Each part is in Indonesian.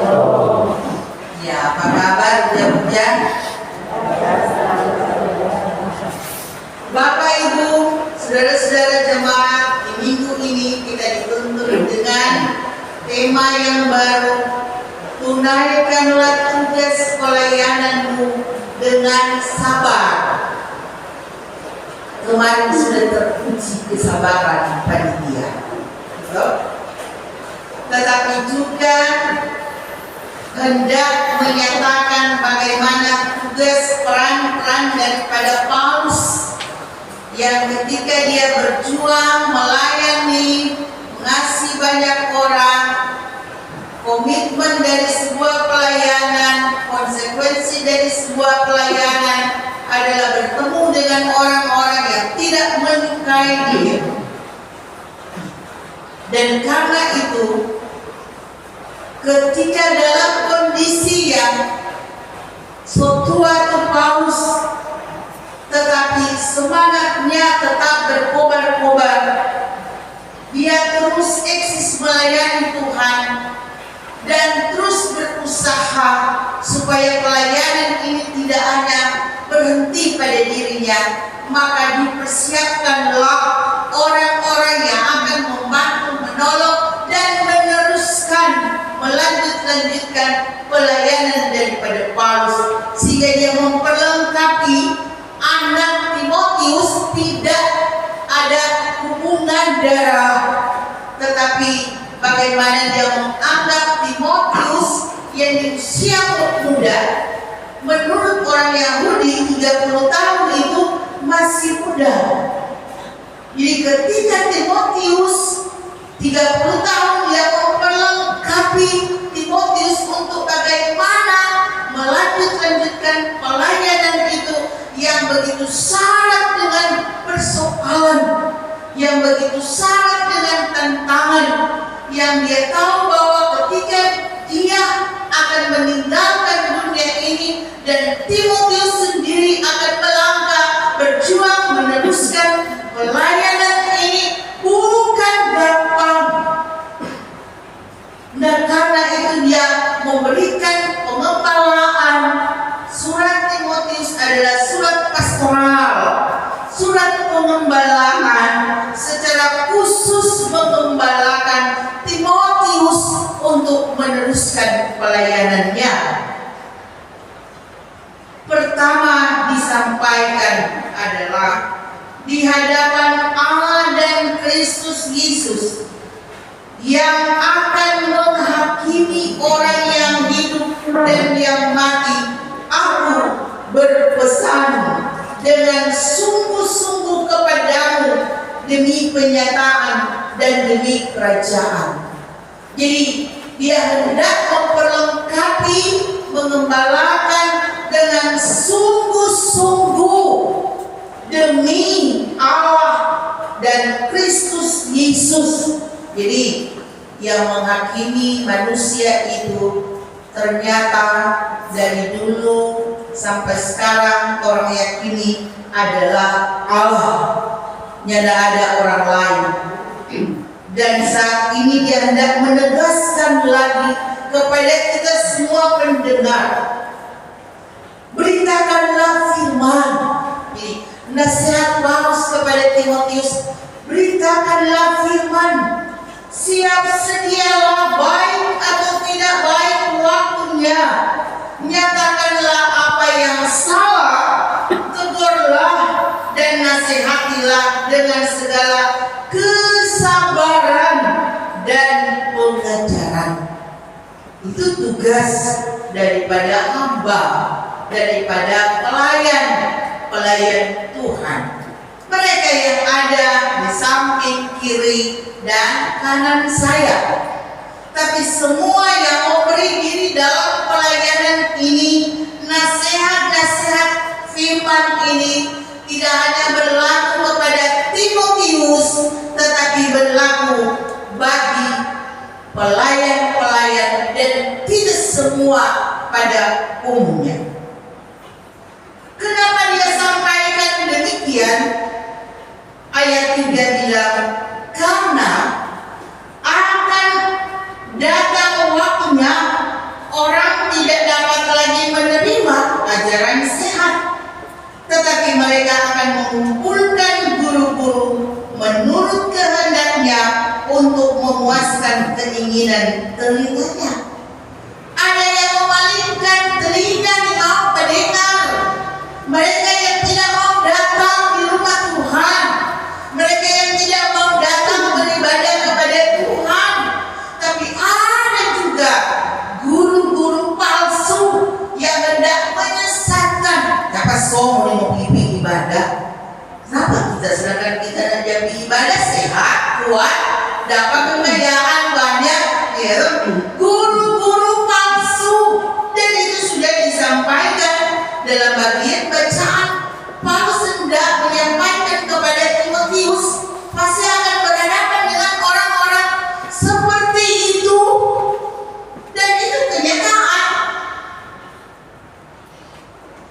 Ya, apa kabar hujan-hujan? Bapak Ibu, saudara-saudara jemaat, di minggu ini kita dituntun dengan tema yang baru. Tunaikanlah tugas pelayananmu dengan sabar. Kemarin sudah teruji kesabaran panitia, tetapi juga hendak menyatakan bagaimana tugas peran-peran daripada Paulus yang ketika dia berjuang melayani, mengasihi banyak orang, komitmen dari sebuah pelayanan, konsekuensi dari sebuah pelayanan adalah bertemu dengan orang-orang yang tidak menyukai dia. Dan karena itu, ketika dalam kondisi yang tua Paulus, tetapi semangatnya tetap berkobar-kobar, dia terus eksis melayani Tuhan dan terus berusaha supaya pelayanan ini tidak hanya berhenti pada dirinya, maka dipersiapkanlah orang-orang yang akan membantu, menolong dan meneruskan, melanjutkan pelayanan daripada Paulus, sehingga dia memperlengkapi anak Timotius. Tidak ada hubungan darah, tetapi bagaimana dia menganggap Timotius yang di usia muda, menurut orang Yahudi 30 tahun itu masih muda. Jadi ketika Timotius 30 tahun, dia memperlengkapi Timotius untuk bagaimana melanjutkan pelayanan itu yang begitu syarat dengan persoalan, yang begitu syarat dengan tantangan, yang dia tahu bahwa ketika dia akan meninggalkan dunia ini dan Timotius sendiri akan melangkah berjuang meneruskan pelayanan ini, bukan gampang. Dan karena itu dia memberikan pengembalaan. Surat Timotius adalah surat pastoral, surat pengembalaan, secara khusus mengembalakan Timotius untuk meneruskan pelayanannya. Pertama disampaikan adalah di hadapan Allah dan Kristus Yesus yang akan menghakimi orang yang hidup dan yang mati. Aku berpesan dengan sungguh-sungguh kepadamu demi penyataan dan demi kerajaan. Jadi dia hendak memperlengkapi, mengembalakan dengan sungguh-sungguh demi Allah dan Kristus Yesus. Jadi yang menghakimi manusia itu ternyata dari dulu sampai sekarang orang yakini adalah Allah, tidak ada orang lain. Dan saat ini dia hendak menegaskan lagi kepada kita semua pendengar, beritakanlah firman. Nasihat Paulus kepada Timotius, beritakanlah firman. Siap sedialah, baik atau tidak baik waktunya. Nyatakanlah apa yang salah, tegurlah dan nasihatilah dengan segala kesabaran dan pengajaran. Itu tugas daripada hamba, daripada pelayan Tuhan. Mereka yang ada di samping kiri dan kanan saya, tapi semua yang memberi diri dalam pelayanan ini, nasihat-nasihat firman ini tidak hanya berlaku kepada Timotius, tetapi berlaku bagi pelayan-pelayan dan tidak semua pada umumnya. Kenapa dia sampaikan demikian? Ayat 3 bilang, karena akan datang waktunya mengumpulkan guru-guru menurut kehendaknya untuk memuaskan keinginan telinganya. Ada yang memalingkan telinga di mau mendengar. Mereka yang tidak mau datang di rumah Tuhan. Mereka yang tidak mau datang beribadah kepada Tuhan. Tapi ada juga guru-guru palsu yang hendak menyesatkan. Kenapa semua mau pergi ibadah? Kenapa kita sedangkan kita nak jadi ibadah sehat, kuat, dapat kekayaan banyak, ya? Guru-guru palsu, dan itu sudah disampaikan dalam bagian bacaan. Paulus hendak menyampaikan kepada Timotius pasti akan berhadapan dengan orang-orang seperti itu, dan itu kenyataan.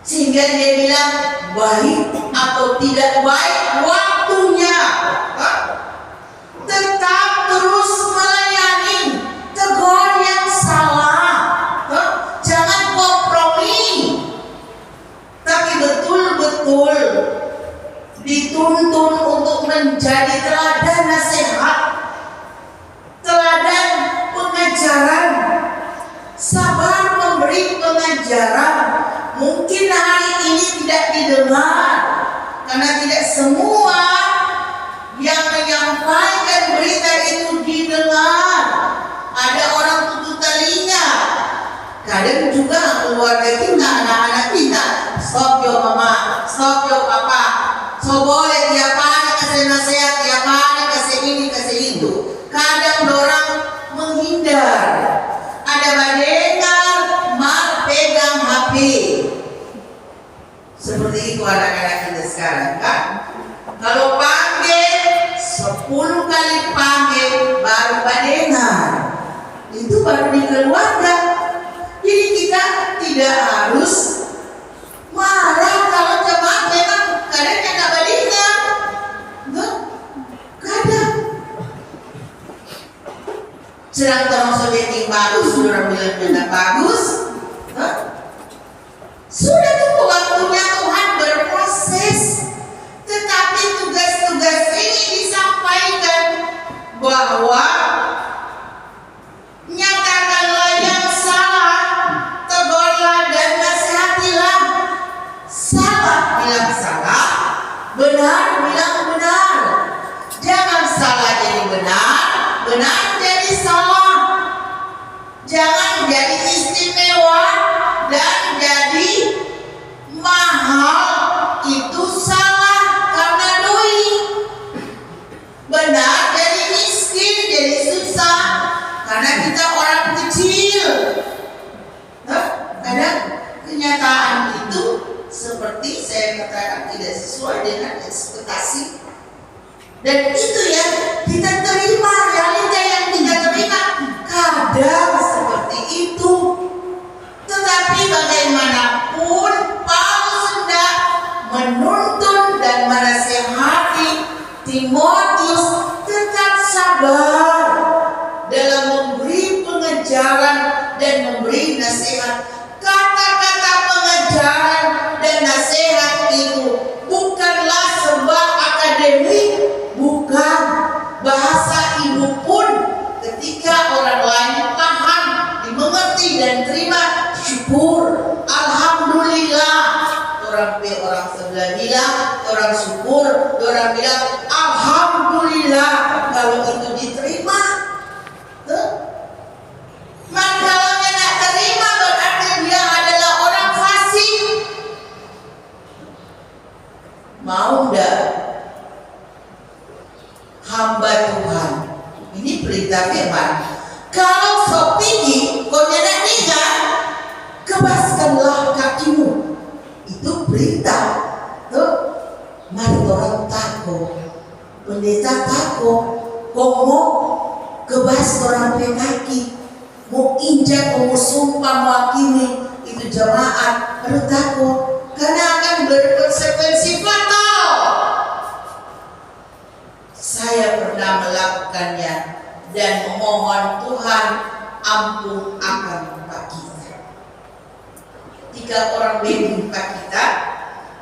Sehingga dia bilang baik atau tidak baik waktunya, tetap terus melayani, tegur yang salah, jangan kompromi, tapi betul-betul dituntun untuk menjadi teladan nasihat, teladan pengajaran, sabar memberi pengajaran. Mungkin hari ini tidak didengar karena tidak semua yang menyampaikan berita itu didengar. Ada orang tutup telinga. Kadang juga keluarga kita, anak-anak kita, stop yo mama, stop yo papa, so boleh tiap hari kasih nasihat, tiap hari kasih ini kasih itu. Kadang orang menghindar. Ada badengar mal pegang HP. Seperti itu anak-anak kita sekarang kan. Kalau panggil 10 kali panggil baru badengar. Itu baru di keluarga. Jadi kita tidak harus marah kalau jemaat memang kadang tak badengar. Kadang sedang termasuk yang bagus, sudah bilang tidak bagus. Sudah tunggu waktunya Tuhan berproses. Tetapi tugas-tugas ini disampaikan bahwa nyatakanlah yang salah, tegurlah dan nasihatilah. Salah bilang salah, benar bilang benar. Jangan salah jadi benar, benar jadi salah. Jangan jadi istimewa dan jadi mahal, itu salah karena doi. Benar jadi miskin, jadi susah karena kita orang kecil. Kadang kenyataan itu seperti saya katakan tidak sesuai dengan ekspektasi. Dan itu yang kita terima, realita yang kita terima. Kadang seperti itu. Tetapi bagaimanapun Paulus hendak menuntun dan menasihati Timotius tetap sabar dalam memberi pengajaran dan memberi nasihat. Kata-kata pengajaran dan nasihat itu bukanlah sebuah akademik, bukan bahasa ibu pun. Ketika orang lain paham, dimengerti dan terima, syukur, alhamdulillah. Orang sebelah bilang, orang syukur, orang bilang alhamdulillah kalau itu diterima. Maka kalau tidak terima berarti dia adalah orang fasik. Mau enggak hamba Tuhan? Ini perintah firman. Kalau sok tinggi, kau tidak tinggal, kebaskanlah kakimu. Itu perintah. Tuh, mari orang takut, pendeta takut, kau mau kebas orang punya kaki, mau injak, mau sumpah mewakili itu jemaat, baru takut karena akan berkonsekuensi fatal. Saya pernah melakukannya dan memohon Tuhan ampun akan Pak kita. Ketika orang menimpa kita,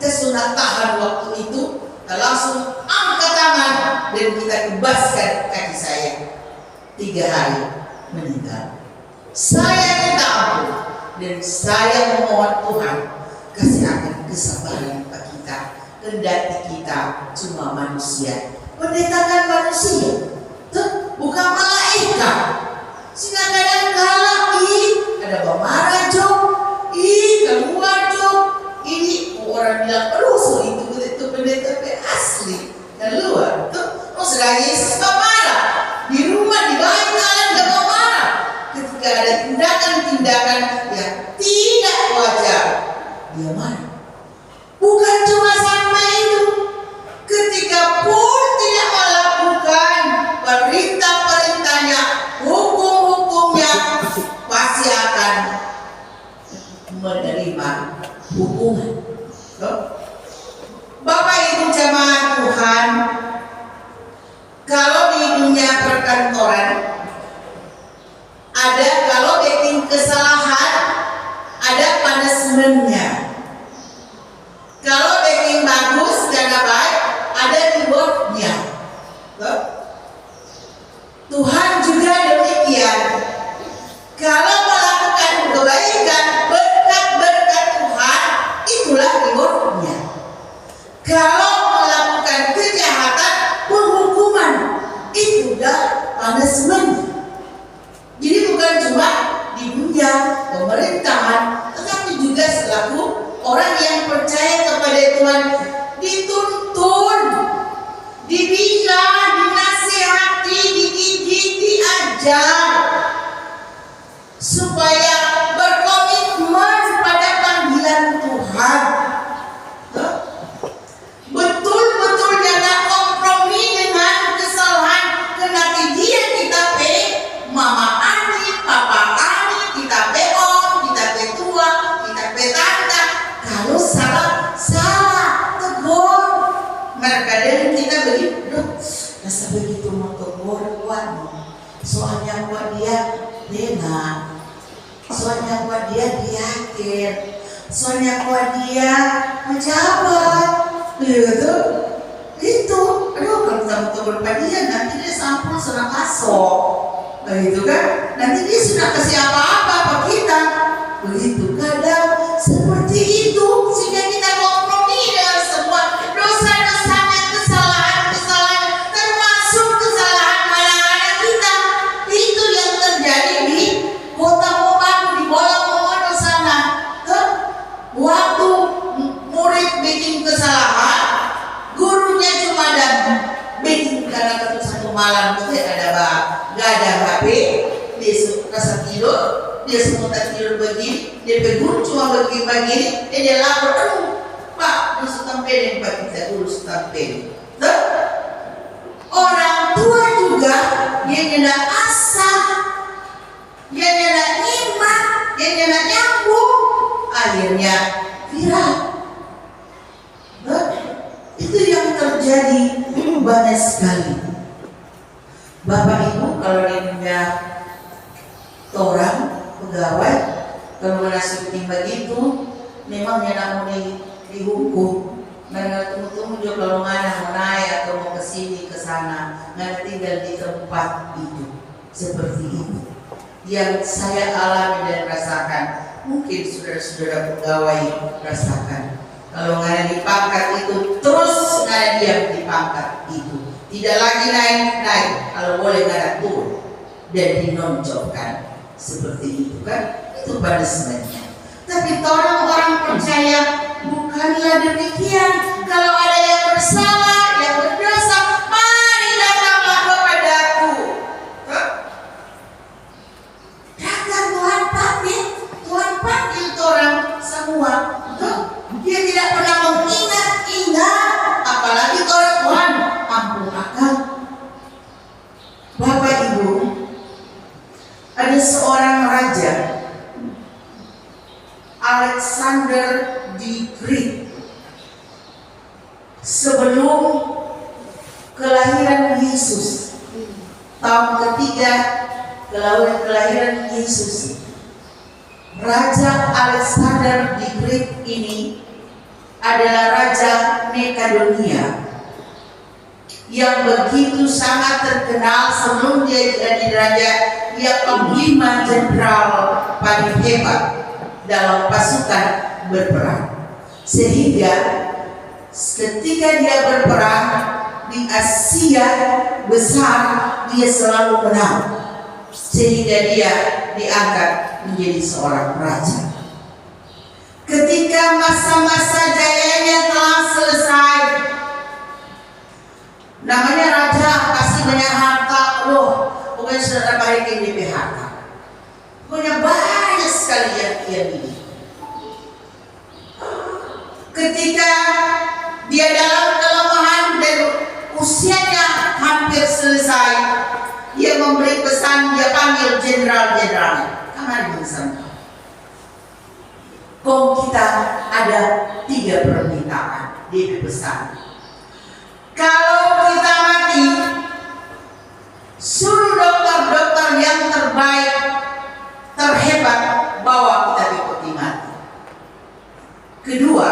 kesunatan waktu itu kita langsung angkat tangan dan kita kebaskan kaki saya. 3 hari meninggal. Saya minta ampun dan saya memohon Tuhan kasih akan kesabaran bagi kita. Kendati kita cuma manusia. Pendeta kan manusia, bukan malaikat. Sehingga kadang-kala ada pemarah Job, keluar Job. Ini orang bilang perusuh itu pendeta asli keluar. Oh sedang Yesus marah di rumah di bait kalian gak mau marah ketika ada tindakan-tindakan yang tidak wajar, dia marah. Bukan cuma sampai itu, ketika pun tidak melakukan perintah-perintahnya, hukum-hukumnya, pasti akan menerima hukuman. Bapak Ibu jamaah Tuhan, kalau di dunia perkantoran ada, kalau bikin kesalahan ada punishment-nya. Kalau bikin bagus dan baik ada reward-nya. Tuhan juga demikian. Kalau melakukan kebaikan, berkat-berkat Tuhan, itulah reward-nya. Kalau melakukan kejahatan, penghukuman, itulah punishment. Jadi bukan cuma di dunia pemerintahan, tetapi juga selaku orang yang percaya kepada Tuhan, dituntun, dibina, dinasihati, dididik, diajar, supaya berkomitmen pada panggilan Tuhan. Betul-betul jangan kompromi dengan kesalahan. Kendati dia kita mama Ani, papa Ani, kita om, kita tua, kita tante. Kalau salah, tegur. Mereka dari kita begitu, rasa begitu mau tegur kuat. Soalnya buat dia dengar, soalnya buat dia diakhir, soalnya buat dia menjabat. Gitu. Itu, aduh kalau kamu tegur pada dia, nanti dia sampul sudah masuk. Begitu kan? Nanti dia sudah kasih apa-apa apa kita. Begitu kadang seperti itu, sehingga kita kompromi dengan semua dosa-dosanya, kesalahan-kesalahan, termasuk kesalahan anak-anak kita. Itu yang terjadi di kota Mobagu, di bola Mobagu sana. Waktu murid bikin kesalahan, gurunya cuma bikin karena satu malam itu gak ada HP, dia rasa tidur, dia semua tak tidur begini, dia pegun cuma begini, dia lapor, aduh Pak, harus tampilin Pak kita dulu tampilin. Orang tua juga dia tidak asal, dia tidak nyimak, dia tidak nyambung, akhirnya viral. Itu yang terjadi banyak sekali. Bapak Ibu, kalau di dunia orang pegawai, kalau menasib begitu, memang yang mau dihukum. Mereka tunggu-tunggu juga kalau mana mau naik atau mau ke sini ke sana, nggak tinggal di tempat itu seperti itu. Yang saya alami dan rasakan, mungkin saudara-saudara pegawai rasakan. Kalau nggak ada di pangkat itu, terus nggak ada diam di pangkat itu. Tidak lagi naik, kalau boleh nggak ada turun dan dinonjolkan seperti itu kan? Itu punishment-nya. Tapi orang-orang percaya bukanlah demikian. Kalau ada yang bersalah, yang berdosa, mari datanglah kepadaku. Datang Tuhan panggil orang semua. Dia tidak pernah mengingat-ingat, apalagi kalau Tuhan ampun akan. Bapak Ibu, ada seorang raja, Alexander the Great, sebelum kelahiran Yesus, tahun ketiga kelahiran Yesus, Raja Alexander the Great ini adalah Raja Makedonia. yang begitu sangat terkenal sebelum dia jadi raja. Dia panglima jenderal paling hebat dalam pasukan berperang, sehingga ketika dia berperang di Asia besar dia selalu menang, sehingga dia diangkat menjadi seorang raja. Ketika masa-masa jayanya telah selesai, namanya raja pasti banyak harta. Loh, bukan saudara balikin di PHK, punya banyak sekali yang dia miliki. Ketika dia dalam kelemahan dan usianya hampir selesai, dia memberi pesan, dia panggil jenderal-jenderalnya. Kamar bersama. Kong kita ada 3 permintaan, dia pesan. Kalau kita mati, suruh dokter-dokter yang terbaik, terhebat, bawa kita di peti mati. Kedua,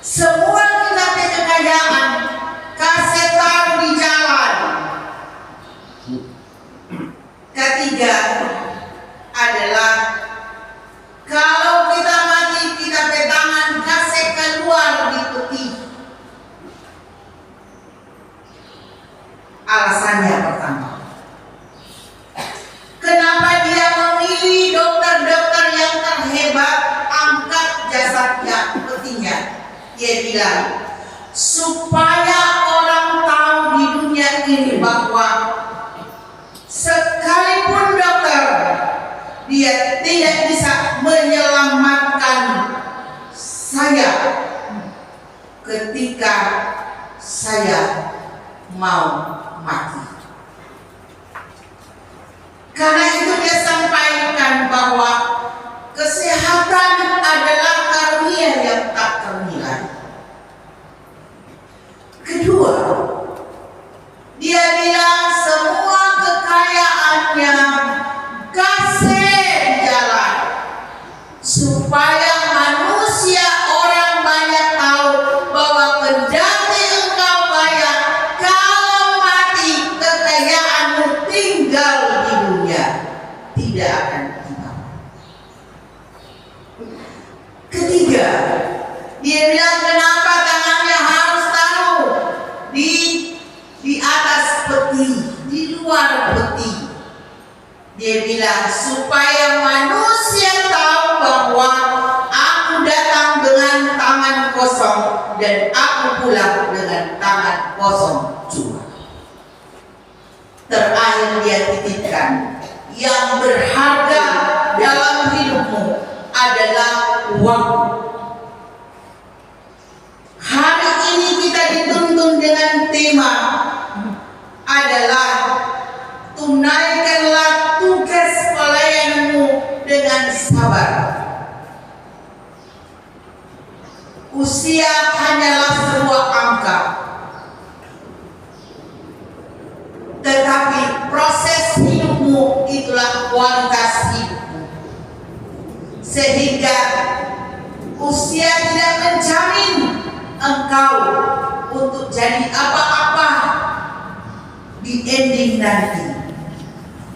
semua kita punya kekayaan kasih taruh di jalan. Ketiga adalah kalau kita mati, kita pegangan kasih keluar di peti. Alasannya pertama, kenapa dia memilih dokter-dokter yang terhebat angkat jasadnya, petinya? Dia bilang supaya orang tahu di dunia ini bahwa sekalipun dokter, dia tidak bisa menyelamatkan saya ketika saya mau mati. Karena itu dia sampaikan bahwa kesehatan adalah karunia yang tak ternilai. Kedua, dia bilang semua kekayaannya kasih jalan supaya manusia orang banyak tahu bahwa kendati engkau banyak, kalau mati kekayaanmu tinggal di dunia, tidak akan dibawa. Ketiga, dia bilang kenapa tangannya harus taruh di atas peti, di luar peti. Dia bilang supaya manusia tahu bahwa aku datang dengan tangan kosong dan aku pulang dengan tangan kosong juga. Terakhir dia titipkan, yang berharga dalam hidupmu adalah waktu. Hari ini kita dituntun dengan tema adalah tunaikanlah tugas pelayanmu dengan sabar. Usia hanyalah sebuah angka, tetapi proses hidupmu itulah kualitas hidupmu. Sehingga usia tidak menjamin engkau untuk jadi apa-apa di ending nanti,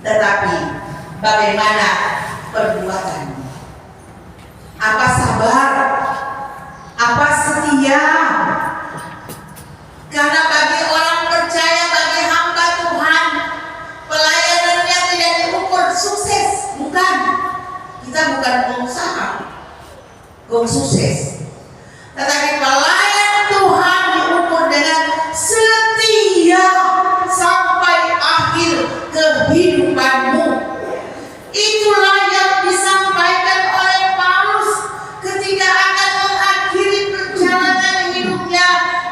tetapi bagaimana perbuatanmu, apa sabar, apa setia. Karena bagi orang percaya, bagi hamba Tuhan, pelayanannya tidak diukur sukses. Bukan, kita bukan pengusaha sukses, tetapi pelayan Tuhan diukur dengan setia sampai akhir kehidupanmu. Itulah yang disampaikan oleh Paulus ketika akan mengakhiri perjalanan hidupnya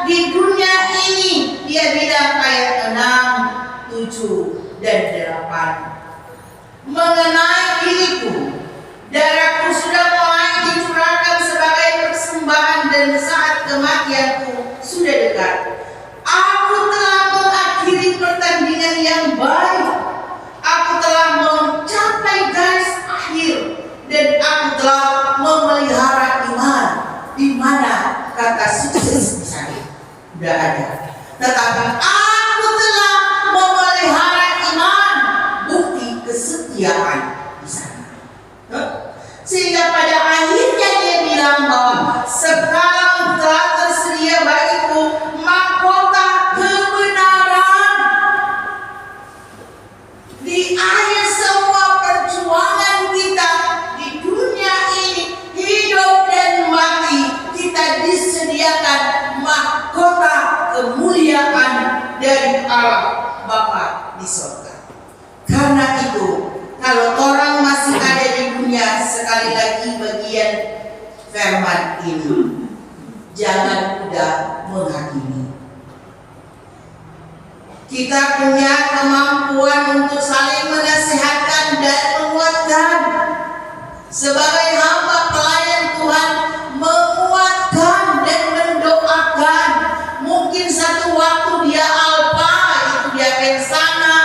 di dunia ini. Dia bilang ayat 6, 7, dan 8, mengenai diriku, darahku sudah mulai dicurahkan sebagai sekali lagi bagian firman ini. Jangan mudah menghakimi. Kita punya kemampuan untuk saling menasihatkan dan menguatkan. Sebagai hamba pelayan Tuhan, menguatkan dan mendoakan. Mungkin satu waktu dia alpa, itu dia pelaksana,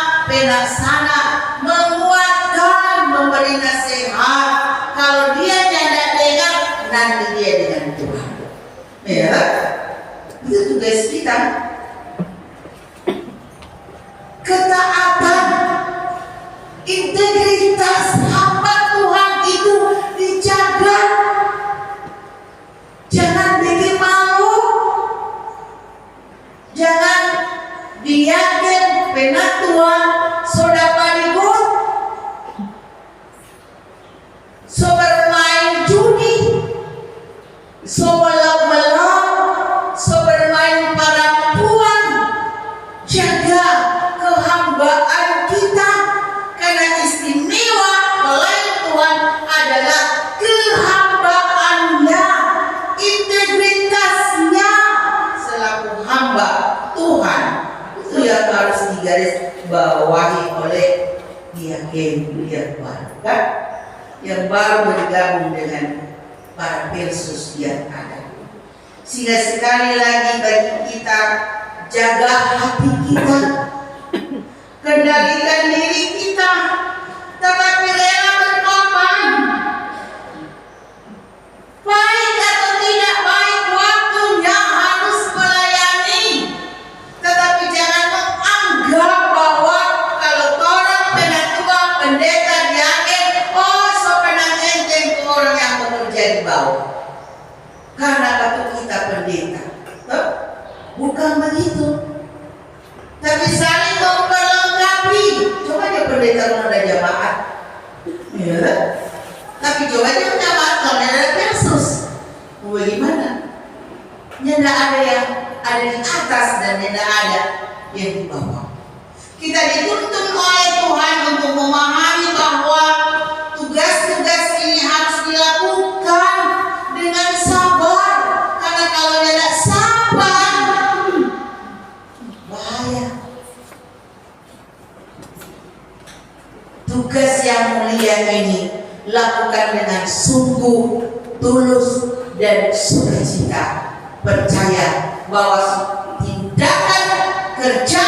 menguatkan, memberi nasihat. Kalau dia tidak dengar, nanti dia dengan Tuhan. Ya, itu tugas kita. Ketaatan, integritas hamba Tuhan itu dijaga. Jangan bikin malu, jangan biarkan penatuan soda parigut, so bermain judi, so melak-melak, so bermain perempuan. Jaga kehambaan kita, karena istimewa pelayan Tuhan adalah kehambaannya, integritasnya selaku hamba Tuhan. Itu yang harus digaris bawahi oleh diaken kan? Yang baru bergabung dengan para Persus yang ada. Sehingga sekali lagi bagi kita, jaga hati kita, kendalikan diri kita, tetapi rela berkorban. Baik atau tidak baik, waktunya harus melayani. Tetapi jangan menganggap bahwa kalau orang penatua, pendeta, diaken, oh so penang enteng ke orang yang bekerja di bawah. Karena waktu kita pendeta, bukan begitu. Tapi saling memperlengkapi. Coba dia pendeta kalau ada jamaat, ya. Tapi coba dia jamaat kalau ada Persus, bagaimana? Tidak ada yang ada di atas dan tidak ada yang di bawah. Kita dituntun oleh Tuhan untuk memahami bahwa tugas-tugas ini harus dilakukan dengan sabar. Karena kalau tidak sabar, bahaya. Tugas yang mulia ini lakukan dengan sungguh, tulus, dan sukacita. Percaya bahwa tindakan kerja